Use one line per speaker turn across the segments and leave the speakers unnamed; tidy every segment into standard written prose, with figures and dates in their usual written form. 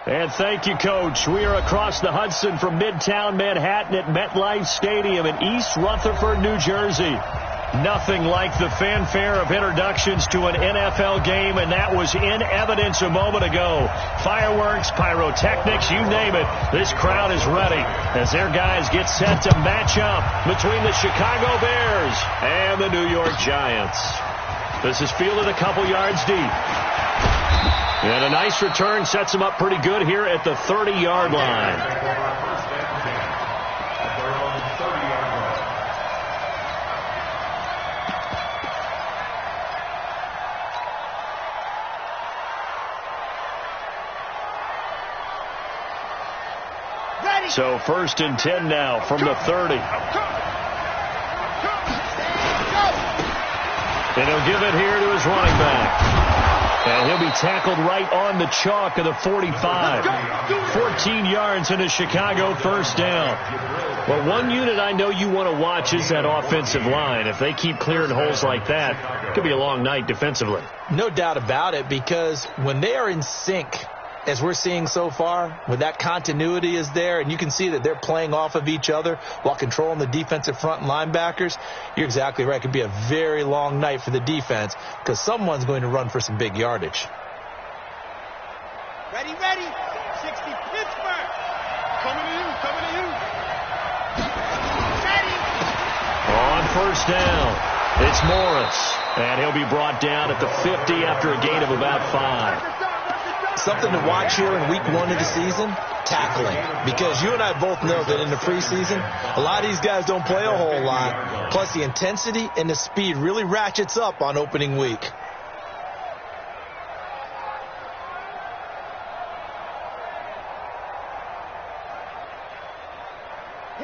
And thank you, Coach. We are across the Hudson from Midtown Manhattan at MetLife Stadium in East Rutherford, New Jersey. Nothing like the fanfare of introductions to an NFL game, and that was in evidence a moment ago. Fireworks, pyrotechnics, you name it. This crowd is ready as their guys get set to match up between the Chicago Bears and the New York Giants. This is fielded a couple yards deep. And a nice return sets him up pretty good here at the 30-yard line. So 1st and 10 now from the 30. And he'll give it here to his running back. And he'll be tackled right on the chalk of the 45. 14 yards in a Chicago first down. Well, one unit I know you want to watch is that offensive line. If they keep clearing holes like that, it could be a long night defensively.
No doubt about it, because when they are in sync, as we're seeing so far, when that continuity is there and you can see that they're playing off of each other while controlling the defensive front and linebackers, you're exactly right. It could be a very long night for the defense because someone's going to run for some big yardage.
Ready, 60, Pittsburgh. Coming to you. Ready.
On first down, it's Morris. And he'll be brought down at the 50 after a gain of about 5.
Something to watch here in week 1 of the season, tackling. Because you and I both know that in the preseason, a lot of these guys don't play a whole lot. Plus, the intensity and the speed really ratchets up on opening week.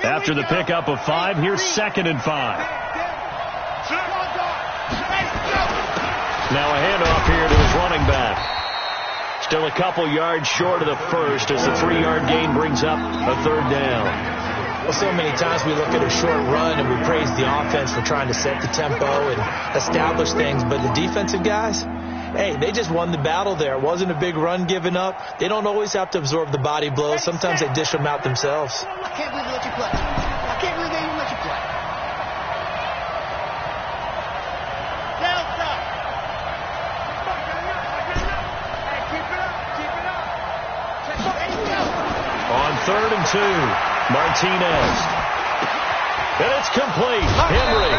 After the pickup of 5, here's 2nd and 5. Now a handoff here to his running back. Still a couple yards short of the first as the 3-yard gain brings up a 3rd down.
Well, so many times we look at a short run and we praise the offense for trying to set the tempo and establish things. But the defensive guys, hey, they just won the battle there. It wasn't a big run given up. They don't always have to absorb the body blows. Sometimes they dish them out themselves.
I can't believe they let you play. I can't believe they even let you play.
On 3rd and 2, Martinez. And it's complete. Henry.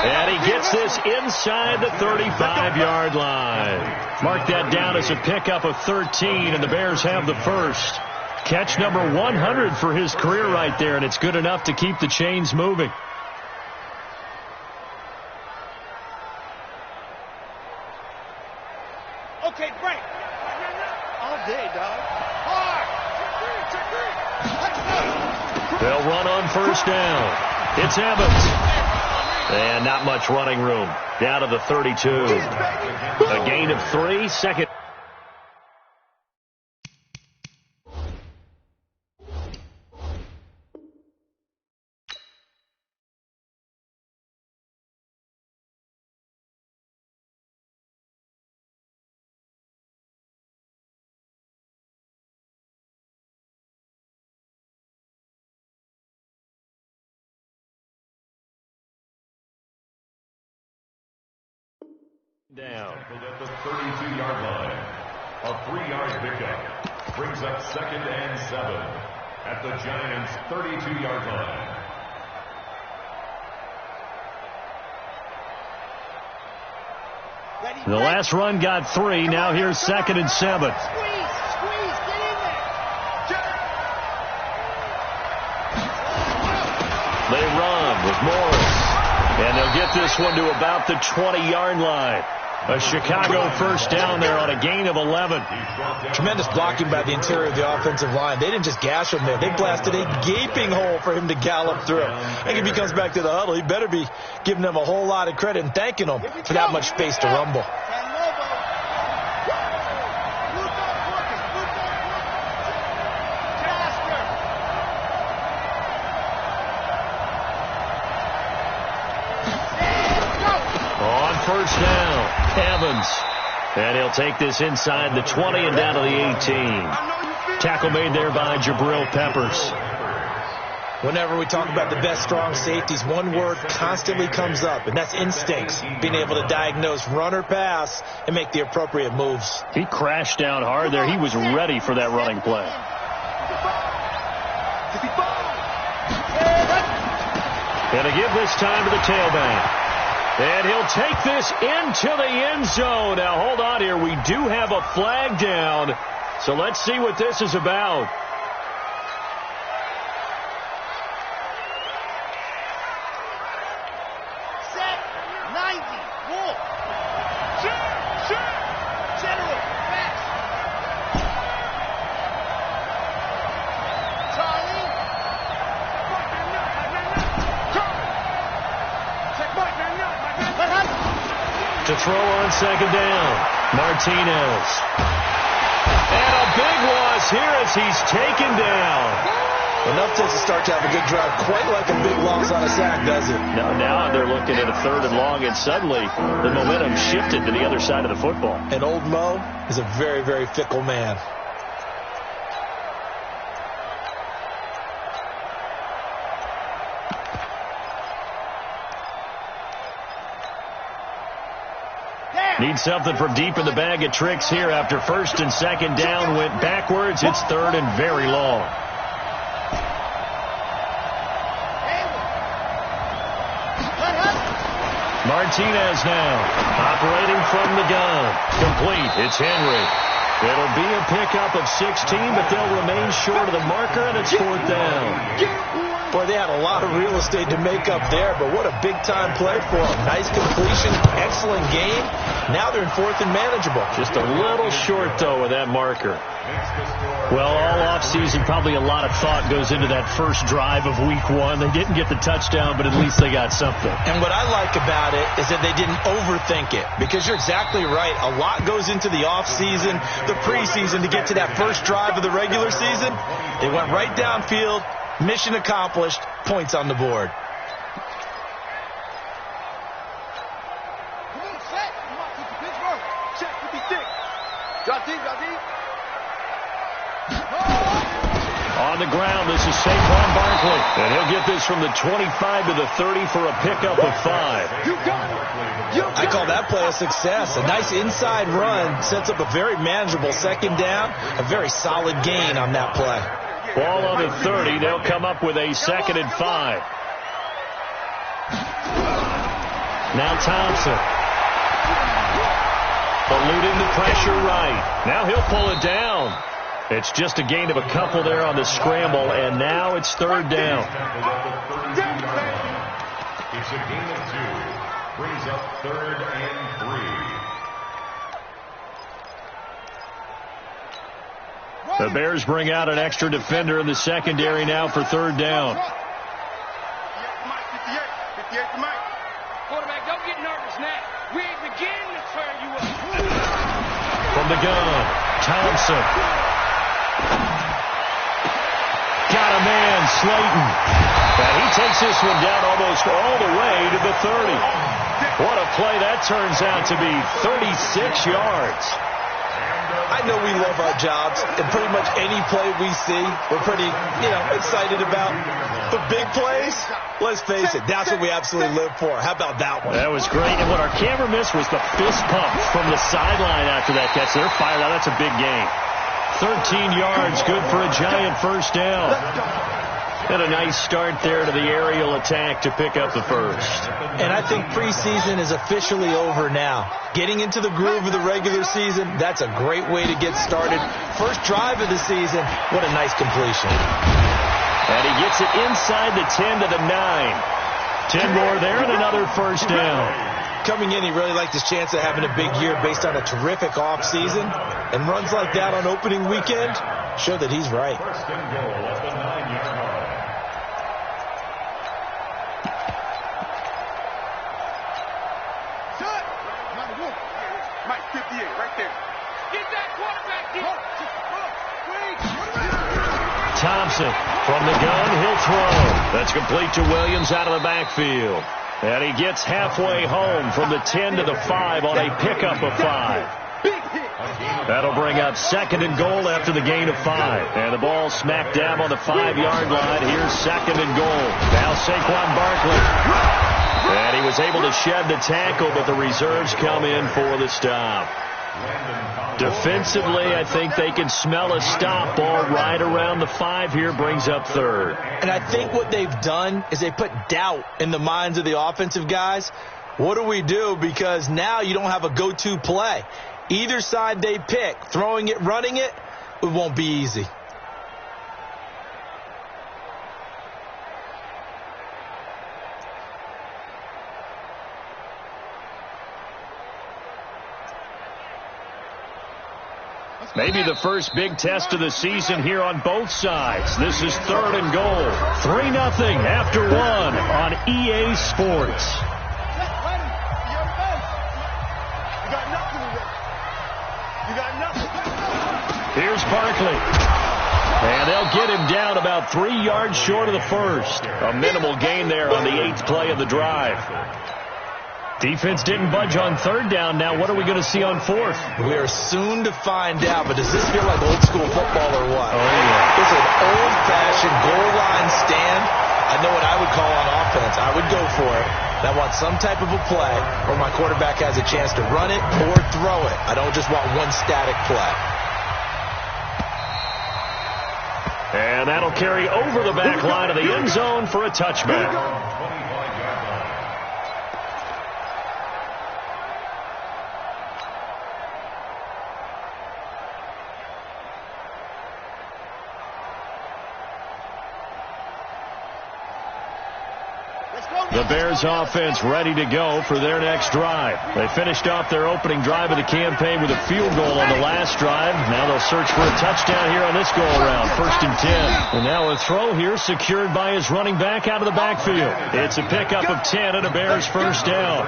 And he gets this inside the 35-yard line. Mark that down as a pickup of 13, and the Bears have the first. Catch number 100 for his career right there, and it's good enough to keep the chains moving.
Okay, break. All day, dog.
They'll run on first down. It's Evans. And not much running room. Down to the 32. A gain of 3, 2nd. Down.
At the 32-yard line. A 3-yard pickup brings up 2nd and 7 at the Giants' 32-yard line.
The last run got 3. Now here's 2nd and 7.
Squeeze, get in there.
They run with Morris. And they'll get this one to about the 20-yard line. A Chicago first down there on a gain of 11.
Tremendous blocking by the interior of the offensive line. They didn't just gash him there. They blasted a gaping hole for him to gallop through. I think if he comes back to the huddle, he better be giving them a whole lot of credit and thanking them for that much space to rumble.
First down, Evans. And he'll take this inside the 20 and down to the 18. Tackle made there by Jabril Peppers.
Whenever we talk about the best strong safeties, one word constantly comes up, and that's instincts. Being able to diagnose run or pass and make the appropriate moves.
He crashed down hard there. He was ready for that running play. Going to give this time to the tailback. And he'll take this into the end zone. Now, hold on here. We do have a flag down. So let's see what this is about.
Set. 90. Wolf. General. Fast. Charlie.
To throw on second down, Martinez. And a big loss here as he's taken down.
Enough to start to have a good drive, quite like a big loss on a sack, does it?
Now they're looking at a 3rd and long, and suddenly the momentum shifted to the other side of the football.
And old Mo is a very, very fickle man.
Need something from deep in the bag of tricks here after 1st and 2nd down went backwards. It's 3rd and very long. Martinez now operating from the gun. Complete. It's Henry. It'll be a pickup of 16, but they'll remain short of the marker, and it's 4th down.
Boy, they had a lot of real estate to make up there, but what a big-time play for them. Nice completion, excellent game. Now they're in 4th and manageable.
Just a little short, though, with that marker. Well, all offseason, probably a lot of thought goes into that first drive of Week 1. They didn't get the touchdown, but at least they got something.
And what I like about it is that they didn't overthink it, because you're exactly right. A lot goes into the offseason, the preseason, to get to that first drive of the regular season. They went right downfield. Mission accomplished. Points on the board.
Come on, set. Come on, Pittsburgh. Check 56. Drop deep, drop deep.
On the ground, this is Saquon Barkley. And he'll get this from the 25 to the 30 for a pickup of 5.
I call that play a success. A nice inside run sets up a very manageable 2nd down. A very solid gain on that play.
Ball on the 30. They'll come up with a 2nd and 5. Now Thompson. Eluding the pressure right. Now he'll pull it down. It's just a gain of a couple there on the scramble, and now it's 3rd down.
It's a gain of 2. Brings up 3rd and 3.
The Bears bring out an extra defender in the secondary now for 3rd down.
58 to Mike.
Quarterback, don't get nervous now. We ain't beginning to turn you up.
From the gun, Thompson. Got a man, Slayton. And he takes this one down almost all the way to the 30. What a play that turns out to be. 36 yards.
I know we love our jobs, and pretty much any play we see, we're pretty, excited about. The big plays, let's face it, that's what we absolutely live for. How about that one?
That was great, and what our camera missed was the fist pump from the sideline after that catch. They're fired out. That's a big gain. 13 yards, good for a giant 1st down. And a nice start there to the aerial attack to pick up the 1st.
And I think preseason is officially over now. Getting into the groove of the regular season, that's a great way to get started. First drive of the season, what a nice completion.
And he gets it inside the 10 to the 9. 10 more there and another 1st down.
Coming in, he really liked his chance of having a big year based on a terrific offseason. And runs like that on opening weekend show that he's right.
1st and goal at the 9-yard line.
Mike, 58, right there.
Get that quarterback here.
Thompson from the gun, he'll throw. That's complete to Williams out of the backfield. And he gets halfway home from the 10 to the 5 on a pickup of 5. That'll bring up 2nd and goal after the gain of 5. And the ball smack dab on the 5-yard line. Here's 2nd and goal. Now Saquon Barkley. And he was able to shed the tackle, but the reserves come in for the stop. Defensively, I think they can smell a stop ball right around the 5 here, brings up 3rd.
And I think what they've done is they put doubt in the minds of the offensive guys. What do we do? Because now you don't have a go-to play. Either side they pick, throwing it, running it, it won't be easy.
Maybe the first big test of the season here on both sides. This is 3rd and goal. 3-0 after 1 on EA Sports. Here's Barkley. And they'll get him down about 3 yards short of the first. A minimal gain there on the 8th play of the drive. Defense didn't budge on 3rd down. Now what are we going to see on 4th?
We are soon to find out, but does this feel like old school football or what?
Oh, yeah.
It's an old-fashioned goal line stand. I know what I would call on offense. I would go for it. And I want some type of a play where my quarterback has a chance to run it or throw it. I don't just want one static play.
And that'll carry over the back line of the end zone for a touchback. The Bears offense ready to go for their next drive. They finished off their opening drive of the campaign with a field goal on the last drive. Now they'll search for a touchdown here on this go-around. 1st and 10. And now a throw here secured by his running back out of the backfield. It's a pickup of 10 and a Bears first down.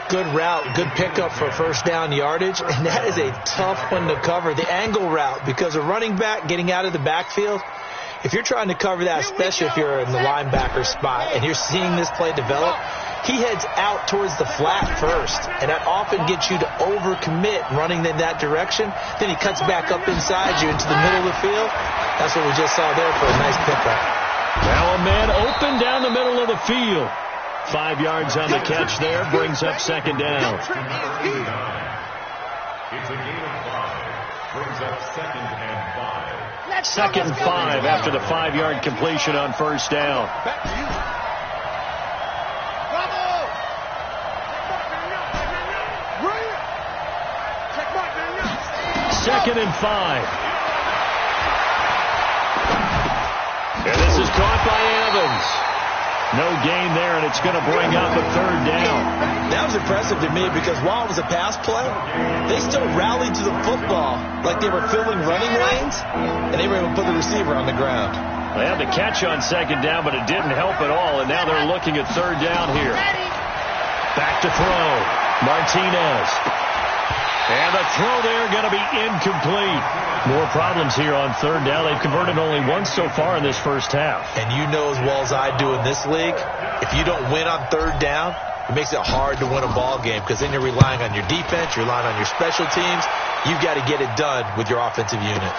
Good route, good pickup for first down yardage, and that is a tough one to cover. The angle route, because a running back getting out of the backfield, if you're trying to cover that, especially if you're in the linebacker spot and you're seeing this play develop, he heads out towards the flat first, and that often gets you to overcommit running in that direction. Then he cuts back up inside you into the middle of the field. That's what we just saw there for a nice pickup.
Now a man open down the middle of the field. 5 yards on the catch there, brings up 2nd down.
It's a gain of 5. Brings up 2nd and 5.
2nd and 5 after the 5-yard completion on first down.
Back to you. Bravo!
2nd and 5. And this is caught by Evans. No gain there, and it's going to bring up a 3rd down.
That was impressive to me because while it was a pass play, they still rallied to the football like they were filling running lanes, and they were able to put the receiver on the ground.
They had the catch on 2nd down, but it didn't help at all, and now they're looking at 3rd down here. Back to throw. Martinez. And the throw there going to be incomplete. More problems here on 3rd down. They've converted only once so far in this first half.
And you know as well as I do in this league, if you don't win on 3rd down, it makes it hard to win a ball game because then you're relying on your defense, you're relying on your special teams. You've got to get it done with your offensive unit.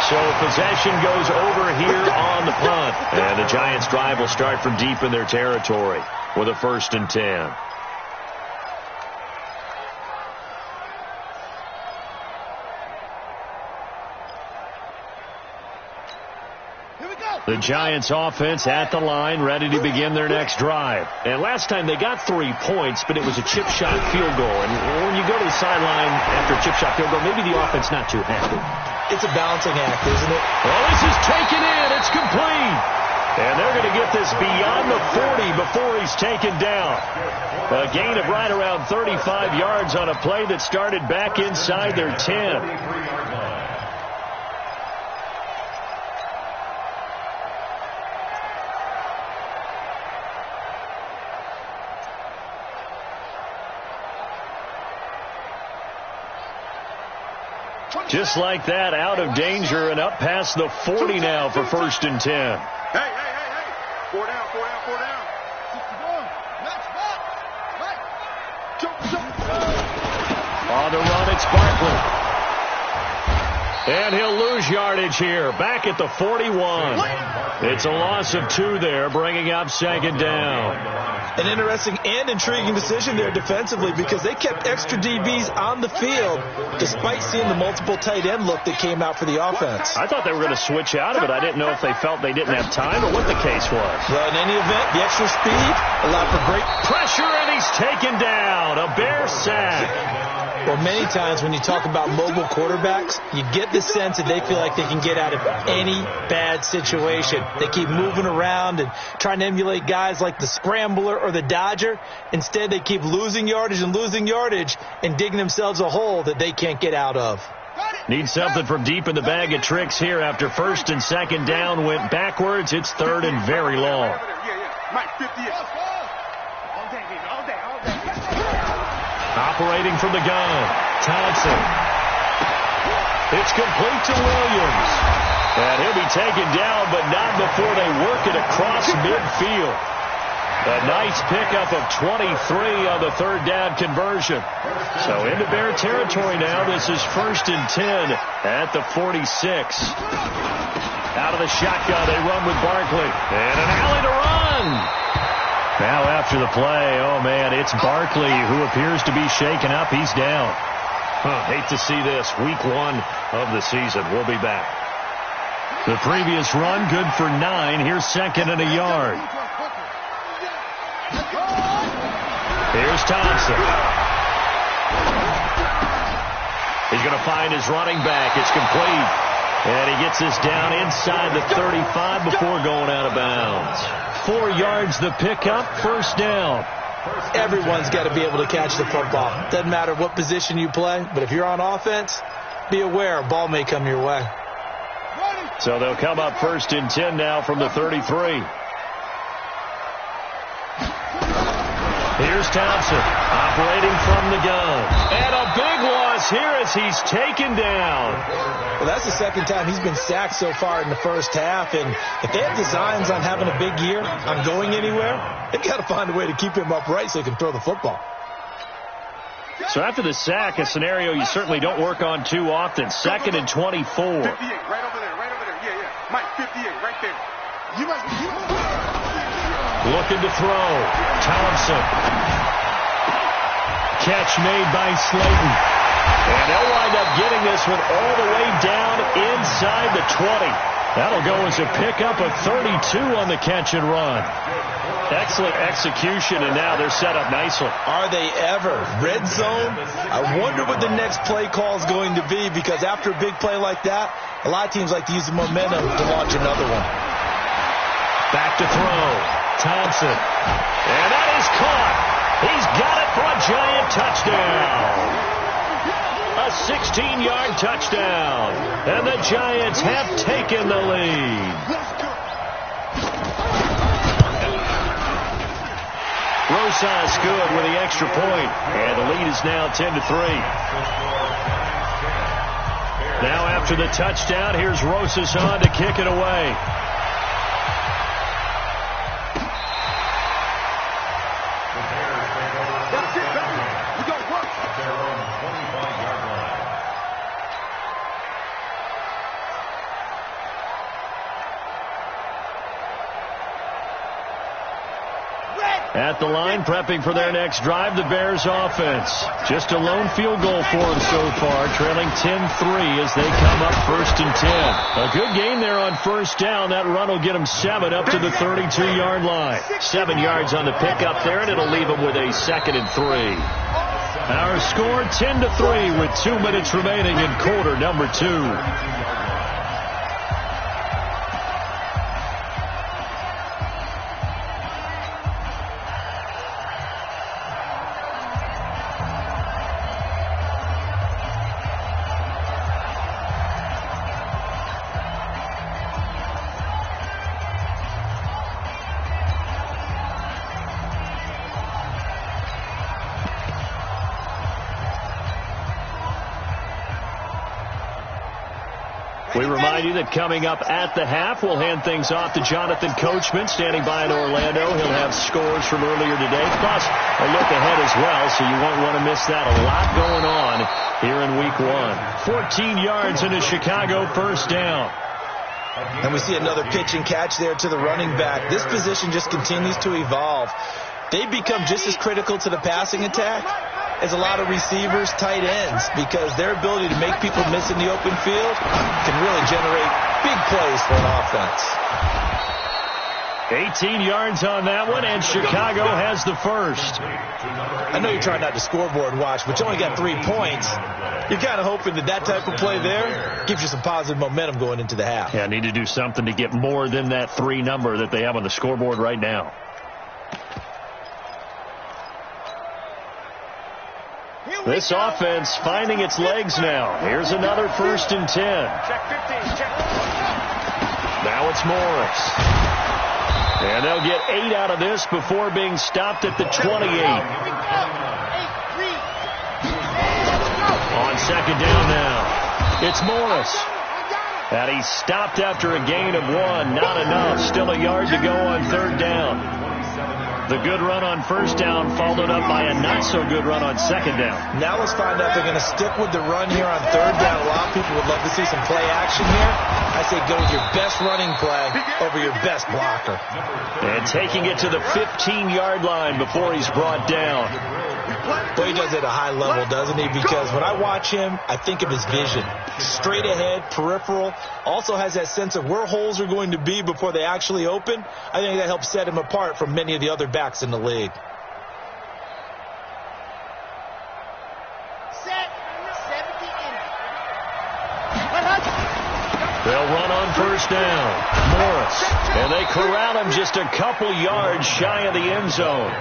So possession goes over here on the punt. And the Giants' drive will start from deep in their territory with a 1st and 10. The Giants offense at the line, ready to begin their next drive. And last time they got 3 points, but it was a chip shot field goal. And when you go to the sideline after a chip shot field goal, maybe the offense not too happy.
It's a balancing act, isn't it?
Well, this is taken in. It's complete. And they're going to get this beyond the 40 before he's taken down. A gain of right around 35 yards on a play that started back inside their 10. Just like that, out of danger and up past the 40 now for 1st and 10.
Hey. 4 down.
On the run, it's Barkley. And he'll lose yardage here. Back at the 41. It's a loss of 2 there, bringing up second down.
An interesting and intriguing decision there defensively because they kept extra DBs on the field despite seeing the multiple tight end look that came out for the offense.
I thought they were going to switch out of it. I didn't know if they felt they didn't have time or what the case was.
Well, in any event, the extra speed allowed for great
pressure, and he's taken down. A Bear sack.
Well, many times when you talk about mobile quarterbacks, you get the sense that they feel like they can get out of any bad situation. They keep moving around and trying to emulate guys like the Scrambler or the Dodger. Instead, they keep losing yardage and digging themselves a hole that they can't get out of.
Need something from deep in the bag of tricks here after first and second down went backwards. It's third and very long. Operating from the gun, Thompson. It's complete to Williams. And he'll be taken down, but not before they work it across midfield. A nice pickup of 23 on the third down conversion. So into Bear territory now. This is first and 10 at the 46. Out of the shotgun, they run with Barkley. And an alley to run. Now after the play, oh man, it's Barkley who appears to be shaken up. He's down. Hate to see this. Week 1 of the season. We'll be back. The previous run, good for 9. Here's second and a yard. Here's Thompson. He's going to find his running back. It's complete. And he gets this down inside the 35 before going out of bounds. 4 yards the pickup, first down.
Everyone's got to be able to catch the football. Doesn't matter what position you play, but if you're on offense, be aware a ball may come your way.
So they'll come up first and 10 now from the 33. Here's Thompson operating from the gun. And a big loss here as he's taken down.
Well, that's the second time he's been sacked so far in the first half. And if they have designs on having a big year, on going anywhere, they've got to find a way to keep him upright so he can throw the football.
So after the sack, a scenario you certainly don't work on too often. Second and 24.
58, right over there, Yeah. Mike, 58, right there.
Looking to throw. Thompson. Catch made by Slayton. And they'll wind up getting this one all the way down inside the 20. That'll go as a pickup of 32 on the catch and run. Excellent execution, and now they're set up nicely.
Are they ever? Red zone? I wonder what the next play call is going to be, because after a big play like that, a lot of teams like to use the momentum to launch another one.
Back to throw. Thompson. And that is caught. He's got it for a giant touchdown. A 16-yard touchdown. And the Giants have taken the lead. Rosas good with the extra point. And the lead is now 10-3. Now after the touchdown, here's Rosas on to kick it away. At the line, prepping for their next drive, the Bears offense. Just a lone field goal for them so far, trailing 10-3 as they come up first and 10. A good game there on first down. That run will get them 7 up to the 32-yard line. 7 yards on the pickup there, and it'll leave them with a second and 3. Our score 10-3 with 2 minutes remaining in quarter number 2. We remind you that coming up at the half, we'll hand things off to Jonathan Coachman, standing by in Orlando. He'll have scores from earlier today, plus a look ahead as well, so you won't want to miss that. A lot going on here in Week 1. 14 yards into Chicago, first down.
And we see another pitch and catch there to the running back. This position just continues to evolve. They become just as critical to the passing attack as a lot of receivers, tight ends, because their ability to make people miss in the open field can really generate big plays for an offense.
18 yards on that one, and Chicago has the first.
I know you're trying not to scoreboard watch, but you only got 3 points. You're kind of hoping that that type of play there gives you some positive momentum going into the half.
Yeah, need to do something to get more than that 3 number that they have on the scoreboard right now. This offense finding its legs now. Here's another 1st and 10. Now it's Morris. And they'll get 8 out of this before being stopped at the 28. On 2nd down now. It's Morris. And he's stopped after a gain of 1. Not enough. Still a yard to go on 3rd down. The good run on 1st down followed up by a not-so-good run on 2nd down.
Now let's find out if they're going to stick with the run here on 3rd down. A lot of people would love to see some play action here. I say go with your best running play over your best blocker.
And taking it to the 15-yard line before he's brought down.
Well, he does it at a high level, doesn't he? Because when I watch him, I think of his vision. Straight ahead, peripheral. Also has that sense of where holes are going to be before they actually open. I think that helps set him apart from many of the other backs in the league.
They'll run on 1st down. Morris. And they corral him just a couple yards shy of the end zone.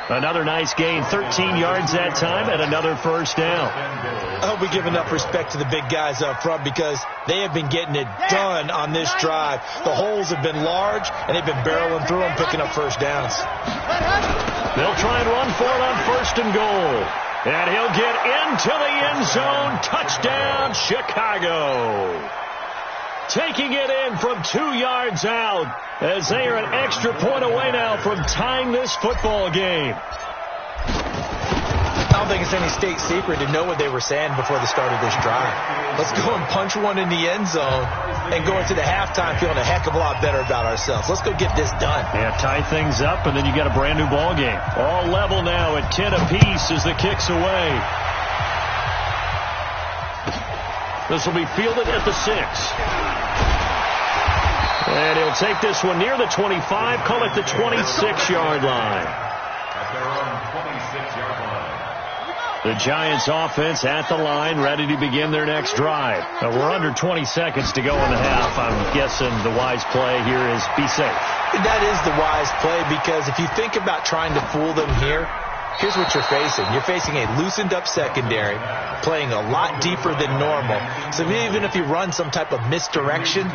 Another nice gain, 13 yards that time, and another 1st down.
I hope we give enough respect to the big guys up front because they have been getting it done on this drive. The holes have been large, and they've been barreling through them, picking up 1st downs.
They'll try and run for it on 1st and goal. And he'll get into the end zone. Touchdown, Chicago. Taking it in from 2 yards out as they are an extra point away now from tying this football game.
I don't think it's any state secret to know what they were saying before the start of this drive. Let's go and punch one in the end zone and go into the halftime feeling a heck of a lot better about ourselves. Let's go get this done.
Yeah, tie things up, and then you got a brand new ball game. All level now at 10 apiece as the kick's away. This will be fielded at the 6. And he'll take this one near the 25, call it the 26-yard line.
At their own 26-yard line.
The Giants offense at the line, ready to begin their next drive. We're under 20 seconds to go in the half. I'm guessing the wise play here is be safe.
That is the wise play because if you think about trying to fool them here, here's what you're facing. You're facing a loosened up secondary, playing a lot deeper than normal. So even if you run some type of misdirection,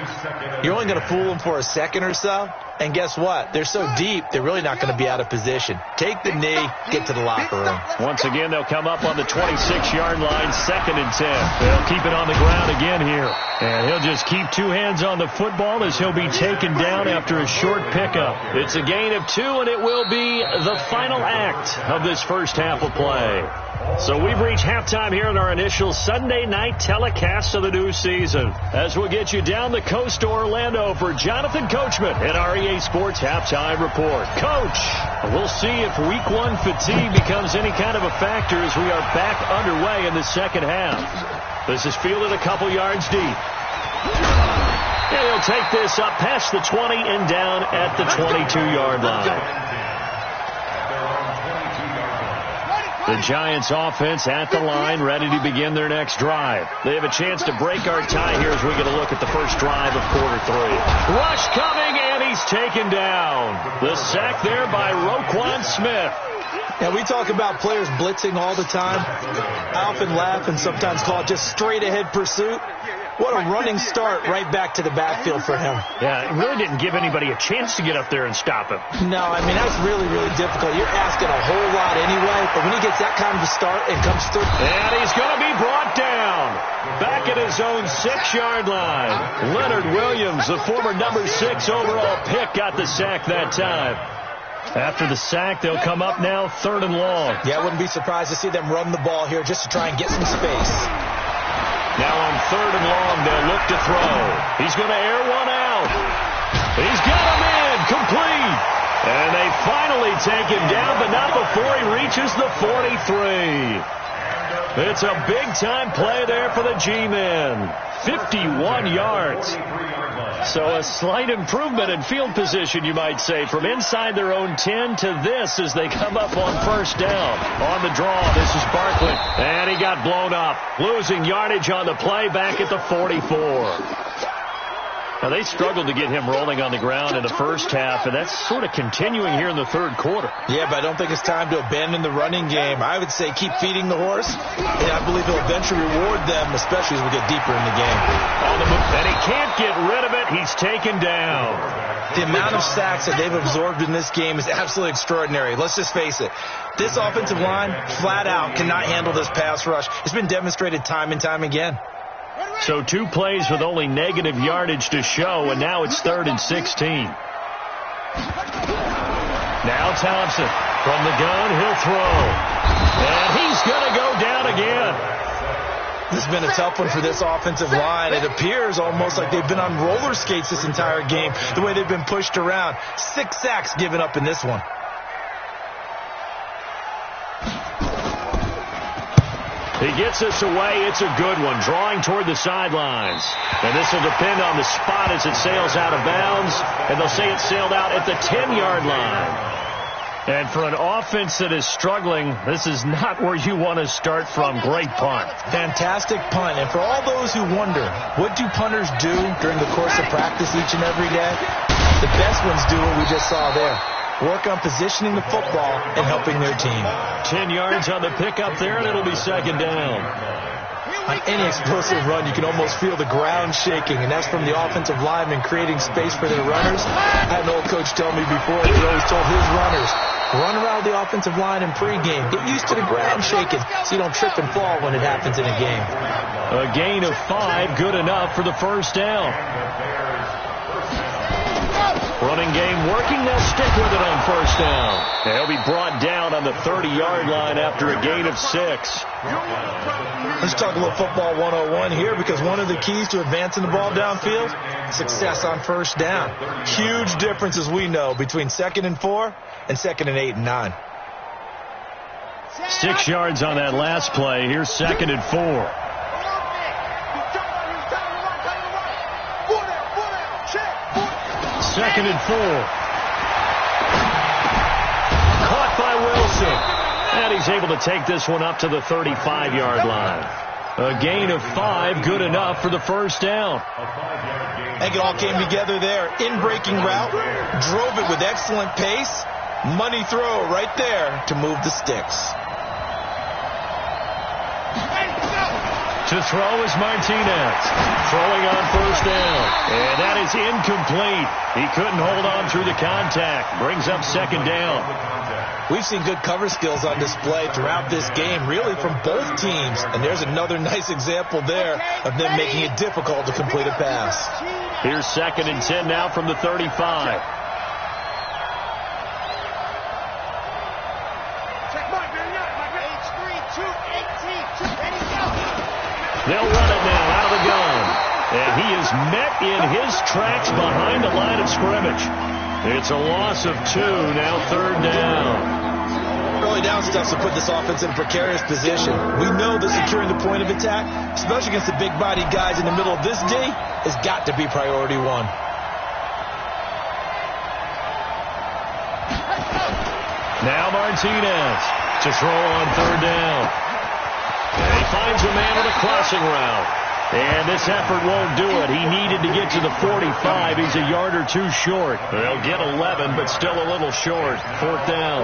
you're only going to fool them for a second or so. And guess what? They're so deep, they're really not going to be out of position. Take the knee, get to the locker room.
Once again, they'll come up on the 26-yard line, 2nd and 10. They'll keep it on the ground again here. And he'll just keep 2 hands on the football as he'll be taken down after a short pickup. It's a gain of 2, and it will be the final act of this first half of play. So we've reached halftime here in our initial Sunday night telecast of the new season. As we'll get you down the coast to Orlando for Jonathan Coachman at our EA Sports Halftime Report. Coach, we'll see if Week 1 fatigue becomes any kind of a factor as we are back underway in the second half. This is fielded a couple yards deep. And he'll take this up past the 20 and down at the 22-yard line. The Giants offense at the line, ready to begin their next drive. They have a chance to break our tie here as we get a look at the first drive of quarter 3. Rush coming, and he's taken down. The sack there by Roquan Smith.
Now, we talk about players blitzing all the time. I often laugh and sometimes call it just straight-ahead pursuit. What a running start right back to the backfield for him.
Yeah, it really didn't give anybody a chance to get up there and stop him.
No, I mean, that's really, really difficult. You're asking a whole lot anyway, but when he gets that kind of a start and comes through.
And he's going to be brought down back at his own 6-yard line. Leonard Williams, the former number 6 overall pick, got the sack that time. After the sack, they'll come up now 3rd and long.
Yeah, I wouldn't be surprised to see them run the ball here just to try and get some space.
Now on 3rd and long, they'll look to throw. He's going to air one out. He's got him in, complete. And they finally take him down, but not before he reaches the 43. It's a big-time play there for the G-men. 51 yards. So a slight improvement in field position, you might say, from inside their own 10 to this as they come up on 1st down. On the draw, this is Barkley. And he got blown up, losing yardage on the play back at the 44. Now, they struggled to get him rolling on the ground in the first half, and that's sort of continuing here in the 3rd quarter.
Yeah, but I don't think it's time to abandon the running game. I would say keep feeding the horse, and I believe he'll eventually reward them, especially as we get deeper in the game.
On the move, and he can't get rid of it. He's taken down.
The amount of sacks that they've absorbed in this game is absolutely extraordinary. Let's just face it. This offensive line, flat out, cannot handle this pass rush. It's been demonstrated time and time again.
So 2 plays with only negative yardage to show, and now it's 3rd and 16. Now Thompson from the gun, he'll throw. And he's going to go down again.
This has been a tough one for this offensive line. It appears almost like they've been on roller skates this entire game, the way they've been pushed around. 6 sacks given up in this one.
He gets this away. It's a good one, drawing toward the sidelines. And this will depend on the spot as it sails out of bounds. And they'll say it sailed out at the 10-yard line. And for an offense that is struggling, this is not where you want to start from. Great punt.
Fantastic punt. And for all those who wonder, what do punters do during the course of practice each and every day? The best ones do what we just saw there. Work on positioning the football and helping their team.
10 yards on the pickup there, and it'll be 2nd down.
On any explosive run, you can almost feel the ground shaking, and that's from the offensive linemen creating space for their runners. I had an old coach tell me before, he always told his runners, run around the offensive line in pregame. Get used to the ground shaking so you don't trip and fall when it happens in a game.
A gain of 5, good enough for the 1st down. Running game working. They'll stick with it on 1st down. They'll be brought down on the 30-yard line after a gain of 6.
Let's talk a little football 101 here, because one of the keys to advancing the ball downfield, success on 1st down. Huge difference, as we know, between 2nd and 4 and 2nd and 8 and 9.
6 yards on that last play. Here's 2nd and 4. 2nd and 4. Caught by Wilson. And he's able to take this one up to the 35-yard line. A gain of 5, good enough for the 1st down.
I think it all came together there. In-breaking route. Drove it with excellent pace. Money throw right there to move the sticks.
To throw is Martinez. Throwing on 1st down. And that is incomplete. He couldn't hold on through the contact. Brings up 2nd down.
We've seen good cover skills on display throughout this game, really from both teams. And there's another nice example there of them making it difficult to complete a pass.
Here's 2nd and 10 now from the 35. They'll run it now out of the gun. And he is met in his tracks behind the line of scrimmage. It's a loss of 2, now 3rd down.
Early down stuff to put this offense in a precarious position. We know that securing the point of attack, especially against the big-bodied guys in the middle of this D, has got to be priority 1.
Now Martinez to throw on 3rd down. And he finds a man on a crossing route. And this effort won't do it. He needed to get to the 45. He's a yard or 2 short. They'll get 11, but still a little short. 4th down.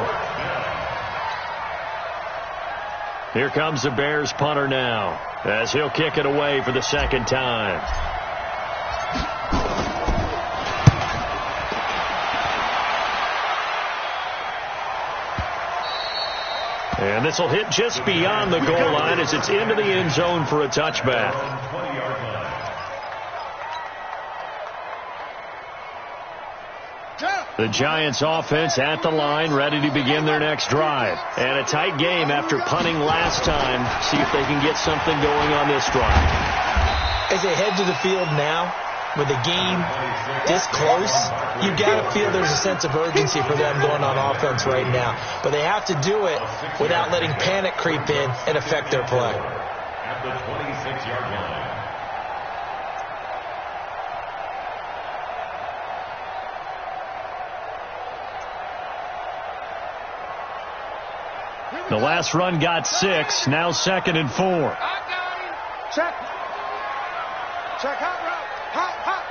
Here comes the Bears punter now, as he'll kick it away for the second time. And this will hit just beyond the goal line as it's into the end zone for a touchback. The Giants offense at the line, ready to begin their next drive. And a tight game after punting last time. See if they can get something going on this drive.
As they head to the field now, with the game this close, you got to feel there's a sense of urgency for them going on offense right now. But they have to do it without letting panic creep in and affect their play.
At the 26-yard line.
The last run got 6, now 2nd and 4.
I got him.
Check. Check, hot route. Hot.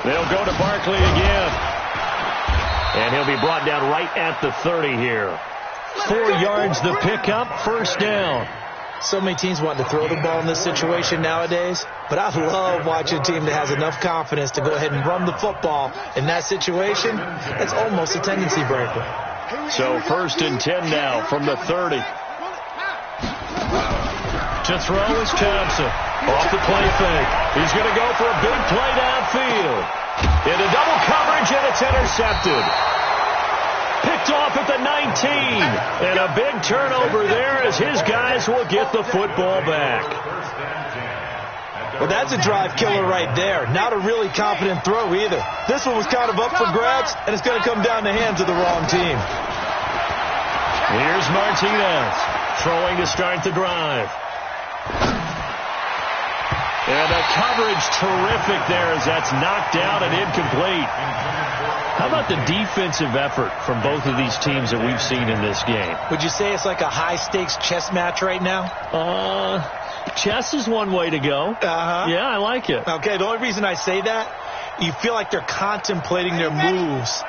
They'll go to Barkley again. And he'll be brought down right at the 30 here. 4 yards the pickup, first down.
So many teams want to throw the ball in this situation nowadays, but I love watching a team that has enough confidence to go ahead and run the football in that situation. That's almost a tendency breaker.
So 1st and 10 now from the 30. To throw is Thompson. Off the play fake. He's going to go for a big play downfield. Into double coverage, and it's intercepted. Picked off at the 19. And a big turnover there as his guys will get the football back.
Well, that's a drive killer right there. Not a really confident throw either. This one was kind of up for grabs, and it's going to come down the hands of the wrong team.
Here's Martinez throwing to start the drive. And the coverage terrific there as that's knocked out and incomplete. How about the defensive effort from both of these teams that we've seen in this game?
Would you say it's like a high-stakes chess match right now?
Chess is one way to go. Yeah, I like it.
Okay, the only reason I say that, you feel like they're contemplating their moves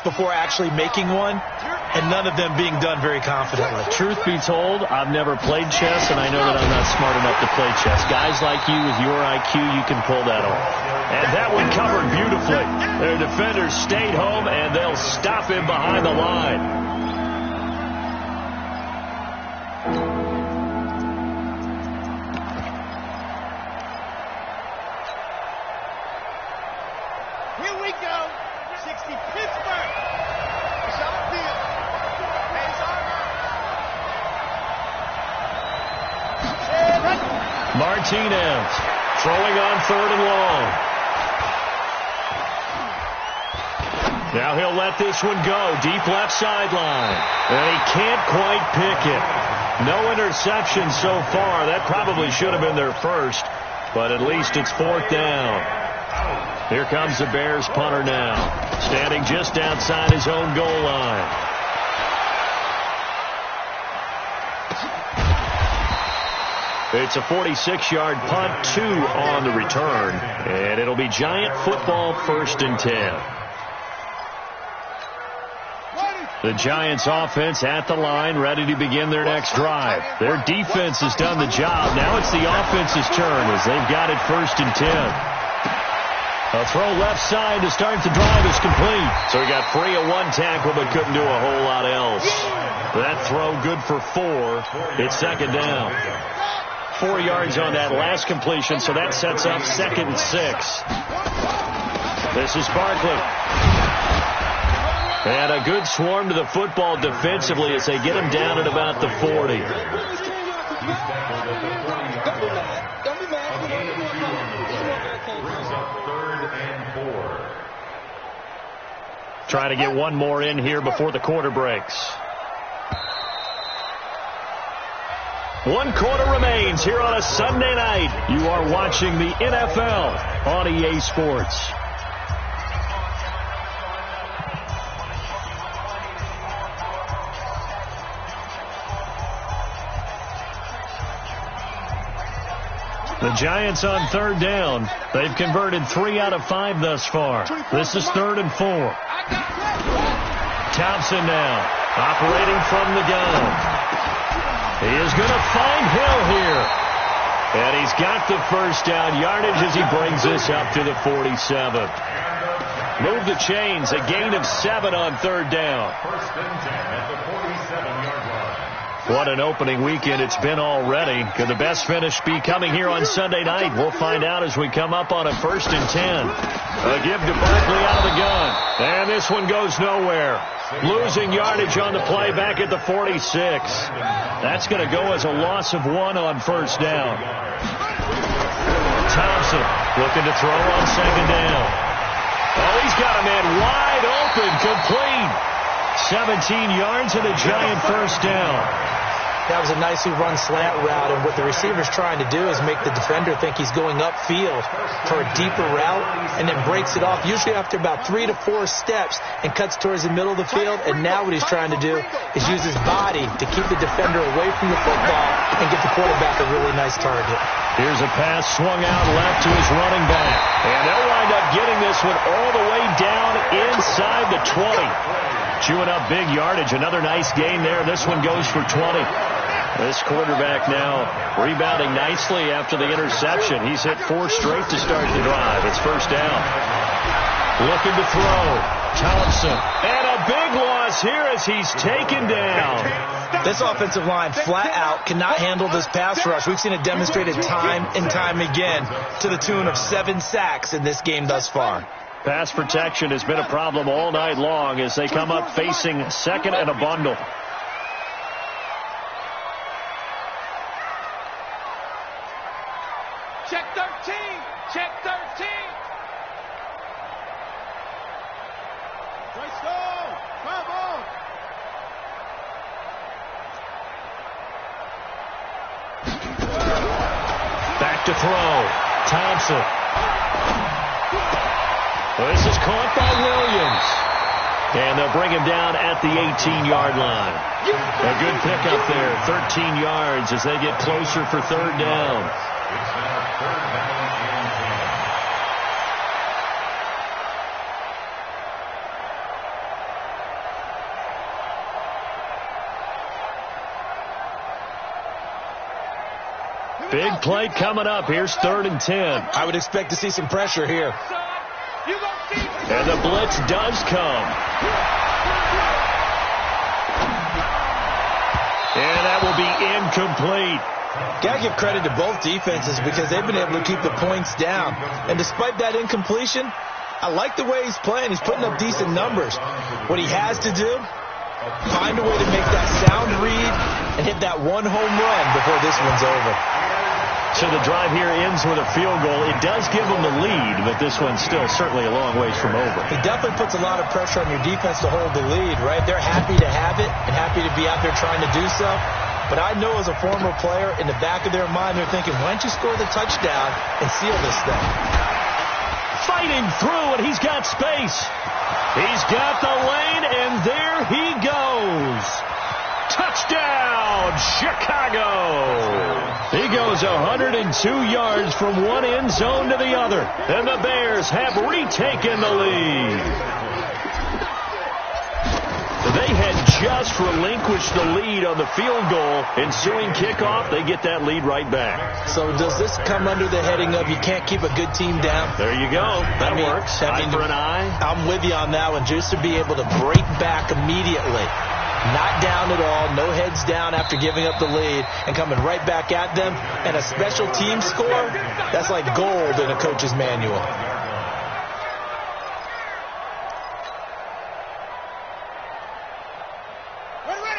before actually making one, and none of them being done very confidently.
Truth be told, I've never played chess, and I know that I'm not smart enough to play chess. Guys like you with your IQ, you can pull that off. And that one covered beautifully. Their defenders stayed home, and they'll stop him behind the line.
Here we go. 60 Pittsburgh. Shot field. Hayes Armor.
Martinez throwing on 3rd and long. Now he'll let this one go. Deep left sideline. And he can't quite pick it. No interception so far. That probably should have been their first. But at least it's 4th down. Here comes the Bears punter now. Standing just outside his own goal line. It's a 46-yard punt, 2 on the return. And it'll be Giant football, 1st and 10. The Giants offense at the line, ready to begin their next drive. Their defense has done the job. Now it's the offense's turn as they've got it 1st and 10. A throw left side to start the drive is complete. So he got free of 1 tackle but couldn't do a whole lot else. That throw good for 4. It's 2nd down. 4 yards on that last completion, so that sets up 2nd and 6. This is Barkley. And a good swarm to the football defensively as they get him down at about the 40. Trying to get one more in here before the quarter breaks. 1 quarter remains here on a Sunday night. You are watching the NFL on EA Sports. The Giants on 3rd down. They've converted 3 out of 5 thus far. This is 3rd and 4. Thompson now, operating from the gun. He is going to find Hill here. And he's got the first down yardage as he brings this up to the 47. Move the chains, a gain of 7 on third down.
First and 10 at the 47-yard line.
What an opening weekend it's been already. Could the best finish be coming here on Sunday night? We'll find out as we come up on a first and 10. A give to Barkley out of the gun. And this one goes nowhere. Losing yardage on the play back at the 46. That's going to go as a loss of 1 on first down. Thompson looking to throw on second down. Oh, he's got a man wide open, complete. 17 yards and a giant first down.
That was a nicely run slant route, and what the receiver's trying to do is make the defender think he's going upfield for a deeper route, and then breaks it off, usually after about 3 to 4 steps, and cuts towards the middle of the field. And now what he's trying to do is use his body to keep the defender away from the football and get the quarterback a really nice target.
Here's a pass swung out left to his running back, and they'll wind up getting this one all the way down inside the 20. Chewing up big yardage. Another nice gain there. This one goes for 20. This quarterback now rebounding nicely after the interception. He's hit 4 straight to start the drive. It's first down. Looking to throw. Thompson. And a big loss here as he's taken down.
This offensive line flat out cannot handle this pass rush. We've seen it demonstrated time and time again to the tune of 7 sacks in this game thus far.
Pass protection has been a problem all night long as they come up facing second and a bundle.
Check 13. Check 13.
Let's go. Come on.
Back to throw. Thompson. This is caught by Williams. And they'll bring him down at the 18-yard line. A good pickup there, 13 yards as they get closer for third down.
It's now third down and 10.
Big play coming up. Here's third and 10.
I would expect to see some pressure here.
And the blitz does come. And that will be incomplete.
Got to give credit to both defenses because they've been able to keep the points down. And despite that incompletion, I like the way he's playing. He's putting up decent numbers. What he has to do, find a way to make that sound read and hit that one home run before this one's over.
So the drive here ends with a field goal. It does give them the lead, but this one's still certainly a long ways from over.
It definitely puts a lot of pressure on your defense to hold the lead, right? They're happy to have it and happy to be out there trying to do so. But I know as a former player, in the back of their mind, they're thinking, why don't you score the touchdown and seal this thing?
Fighting through, and he's got space. He's got the lane, and there he goes. Touchdown, Chicago! He goes 102 yards from one end zone to the other, and the Bears have retaken the lead. They had just relinquished the lead on the field goal. Ensuing kickoff, they get that lead right back.
So does this come under the heading of you can't keep a good team down?
There you go. That works. Eye for an eye.
I'm with you on that one. Just to be able to break back immediately. Not down at all. No heads down after giving up the lead and coming right back at them. And a special team score, that's like gold in a coach's manual.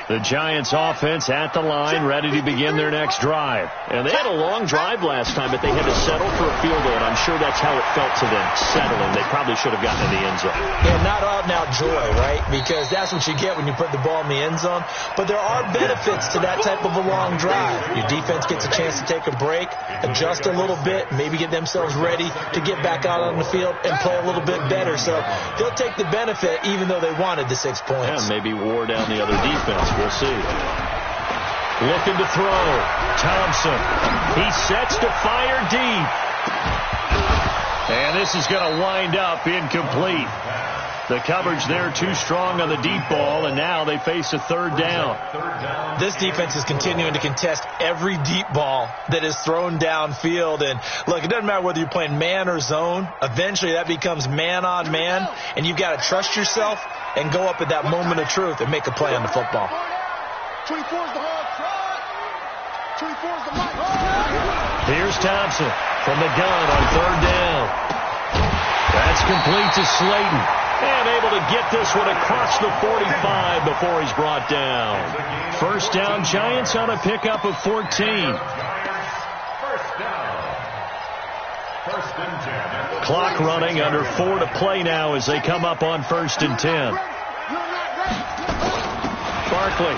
The Giants offense at the line, ready to begin their next drive. And they had a long drive last time, but they had to settle for a field goal, and I'm sure that's how it felt to them, settling. They probably should have gotten in the end zone.
Yeah, not out-and-out joy, right? Because that's what you get when you put the ball in the end zone. But there are benefits to that type of a long drive. Your defense gets a chance to take a break, adjust a little bit, maybe get themselves ready to get back out on the field and play a little bit better. So they'll take the benefit even though they wanted the 6 points.
Yeah, maybe wore down the other defense. We'll see. Looking to throw. Thompson. He sets to fire deep. And this is going to wind up incomplete. The coverage there too strong on the deep ball, and now they face a third down.
This defense is continuing to contest every deep ball that is thrown downfield. And look, it doesn't matter whether you're playing man or zone. Eventually that becomes man on man, and you've got to trust yourself and go up at that moment of truth and make a play on the football.
24 is the hard try. 24 is the mic.
Here's Thompson from the gun on third down. That's complete to Slayton. And able to get this one across the 45 before he's brought down. First down, Giants on a pickup of 14. Clock running, under 4 to play now as they come up on 1st and 10. Barkley.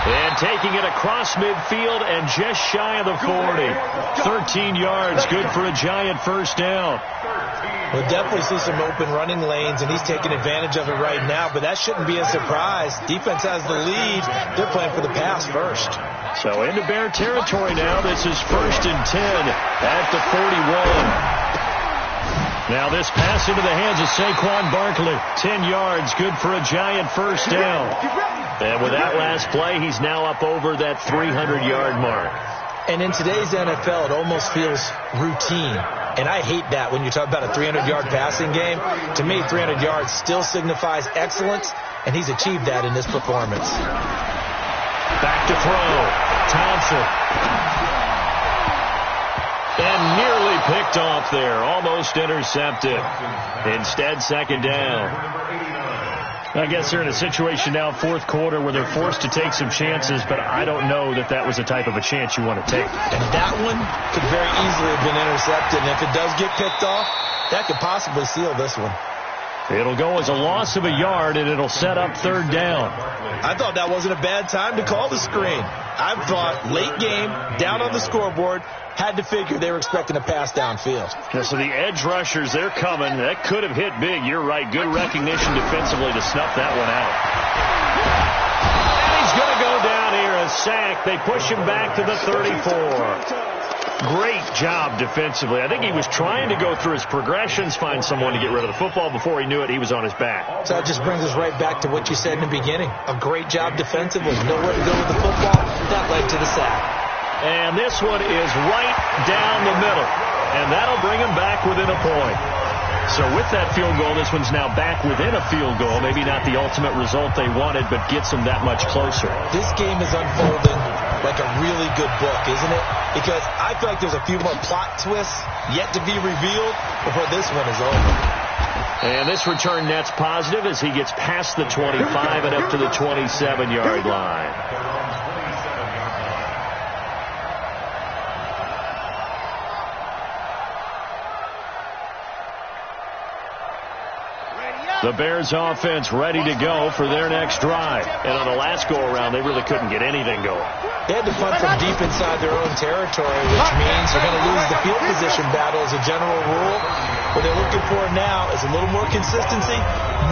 And taking it across midfield and just shy of the 40. 13 yards, good for a Giant first down.
We'll definitely see some open running lanes, and he's taking advantage of it right now, but that shouldn't be a surprise. Defense has the lead. They're playing for the pass first.
So into Bear territory now. This is 1st and 10 at the 41. Now this pass into the hands of Saquon Barkley. 10 yards, good for a Giant first down. And with that last play, he's now up over that 300-yard mark.
And in today's NFL, it almost feels routine. And I hate that when you talk about a 300-yard passing game. To me, 300 yards still signifies excellence, and he's achieved that in this performance.
Back to throw. Thompson. And nearly picked off there. Almost intercepted. Instead, second down. I guess they're in a situation now, fourth quarter, where they're forced to take some chances, but I don't know that that was the type of a chance you want to take.
And that one could very easily have been intercepted, and if it does get picked off, that could possibly seal this one.
It'll go as a loss of a yard, and it'll set up third down.
I thought that wasn't a bad time to call the screen. I thought late game, down on the scoreboard, had to figure they were expecting a pass downfield.
Yeah, so the edge rushers, they're coming. That could have hit big. You're right. Good recognition defensively to snuff that one out. And he's going to go down here, a sack. They push him back to the 34. Great job defensively. I think he was trying to go through his progressions, find someone to get rid of the football. Before he knew it, he was on his back.
So that just brings us right back to what you said in the beginning. A great job defensively. Nowhere to go with the football. That led to the sack.
And this one is right down the middle. And that'll bring him back within a point. So with that field goal, this one's now back within a field goal. Maybe not the ultimate result they wanted, but gets them that much closer.
This game is unfolding like a really good book, isn't it? Because I feel like there's a few more plot twists yet to be revealed before this one is over.
And this return net's positive as he gets past the 25 and up to the 27-yard line. The Bears offense ready to go for their next drive. And on the last go-around, they really couldn't get anything going.
They had to punt from deep inside their own territory, which means they're going to lose the field position battle as a general rule. What they're looking for now is a little more consistency,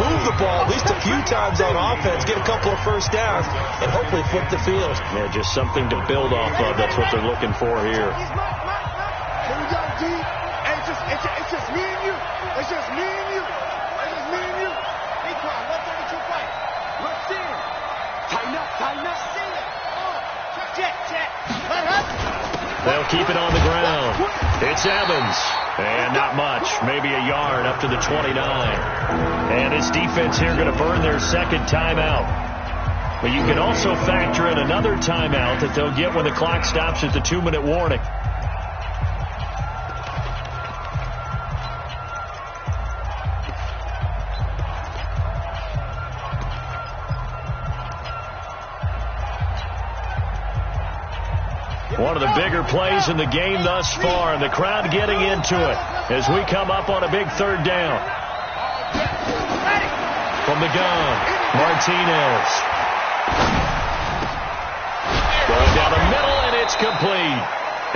move the ball at least a few times on offense, get a couple of first downs, and hopefully flip the field.
Yeah, just something to build off of. That's what they're looking for here.
Here we go, D. And it's just me and you. It's just me and you.
They'll keep it on the ground. It's Evans. And not much. Maybe a yard up to the 29. And his defense here going to burn their second timeout. But you can also factor in another timeout that they'll get when the clock stops at the 2-minute warning. One of the bigger plays in the game thus far, and the crowd getting into it as we come up on a big third down. From the gun, Martinez. Going down the middle, and it's complete.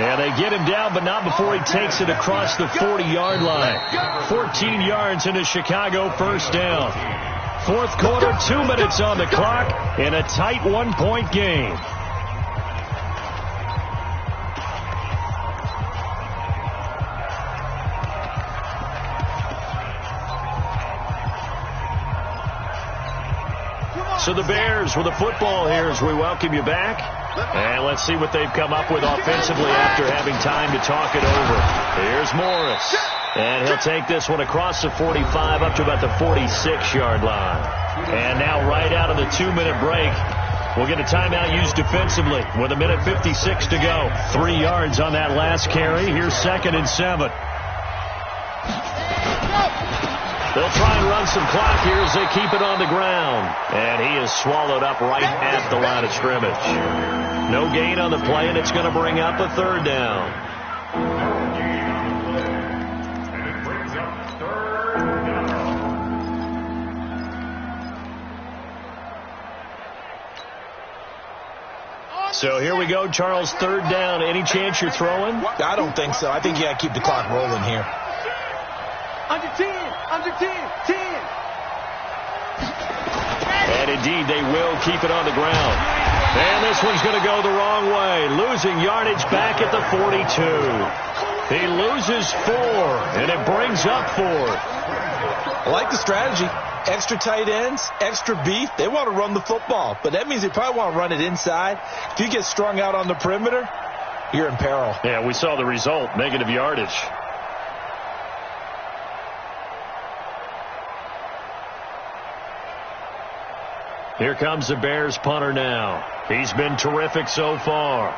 And they get him down, but not before he takes it across the 40-yard line. 14 yards into Chicago, first down. Fourth quarter, 2 minutes on the clock in a tight one-point game. So the Bears with the football here as we welcome you back. And let's see what they've come up with offensively after having time to talk it over. Here's Morris. And he'll take this one across the 45 up to about the 46-yard line. And now right out of the 2-minute break, we'll get a timeout used defensively with 1:56 to go. 3 yards on that last carry. Here's 2nd and 7. They'll try and run some clock here as they keep it on the ground. And he is swallowed up right at the line of scrimmage. No gain on the play, and it's going to bring up a 3rd down.
And it brings up 3rd down.
So here we go, Charles, 3rd down. Any chance you're throwing?
I don't think so. I think you got to keep the clock rolling here.
Under 10, under 10, 10.
And indeed, they will keep it on the ground. And this one's going to go the wrong way. Losing yardage back at the 42. He loses 4, and it brings up 4th.
I like the strategy. Extra tight ends, extra beef. They want to run the football, but that means they probably want to run it inside. If you get strung out on the perimeter, you're in peril.
Yeah, we saw the result, negative yardage. Here comes the Bears punter now. He's been terrific so far.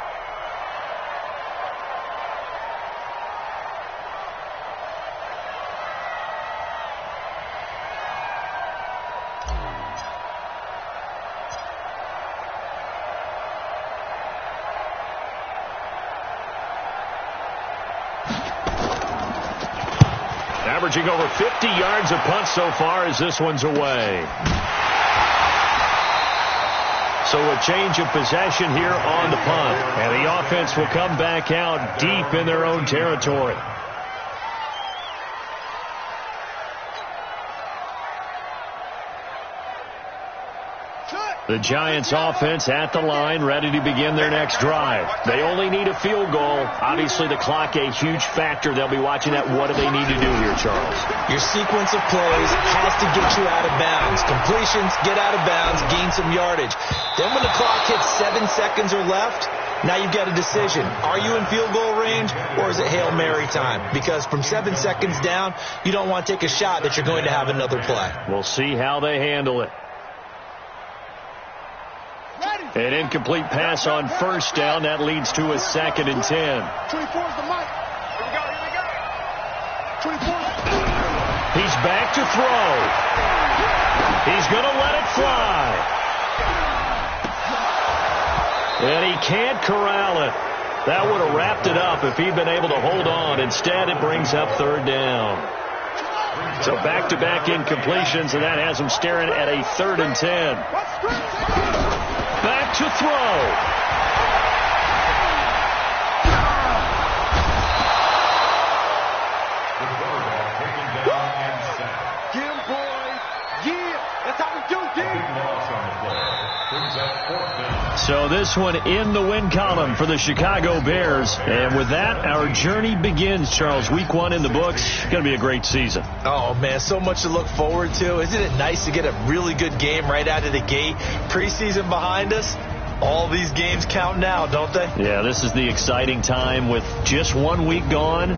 Averaging over 50 yards a punt so far as this one's away. So a change of possession here on the punt. And the offense will come back out deep in their own territory. The Giants offense at the line, ready to begin their next drive. They only need a field goal. Obviously, the clock a huge factor. They'll be watching that. What do they need to do here, Charles?
Your sequence of plays has to get you out of bounds. Completions, get out of bounds, gain some yardage. Then when the clock hits 7 seconds or left, now you've got a decision. Are you in field goal range, or is it Hail Mary time? Because from 7 seconds down, you don't want to take a shot that you're going to have another play.
We'll see how they handle it. An incomplete pass on 1st down. That leads to a 2nd and 10.
24 is the mic. Here we go, here we go. 24.
He's back to throw. He's going to let it fly. And he can't corral it. That would have wrapped it up if he'd been able to hold on. Instead, it brings up 3rd down. So back-to-back incompletions, and that has him staring at a 3rd and 10. Back to throw.
The quarterback taken down and sacked.
Get him, boys. Yeah, that's how we do,
Big
dude.
loss on the play. Brings up 4th down.
So this one in the win column for the Chicago Bears. And with that, our journey begins, Charles. Week 1 in the books. Going to be a great season.
Oh, man, so much to look forward to. Isn't it nice to get a really good game right out of the gate? Preseason behind us. All these games count now, don't they?
Yeah, this is the exciting time with just 1 week gone.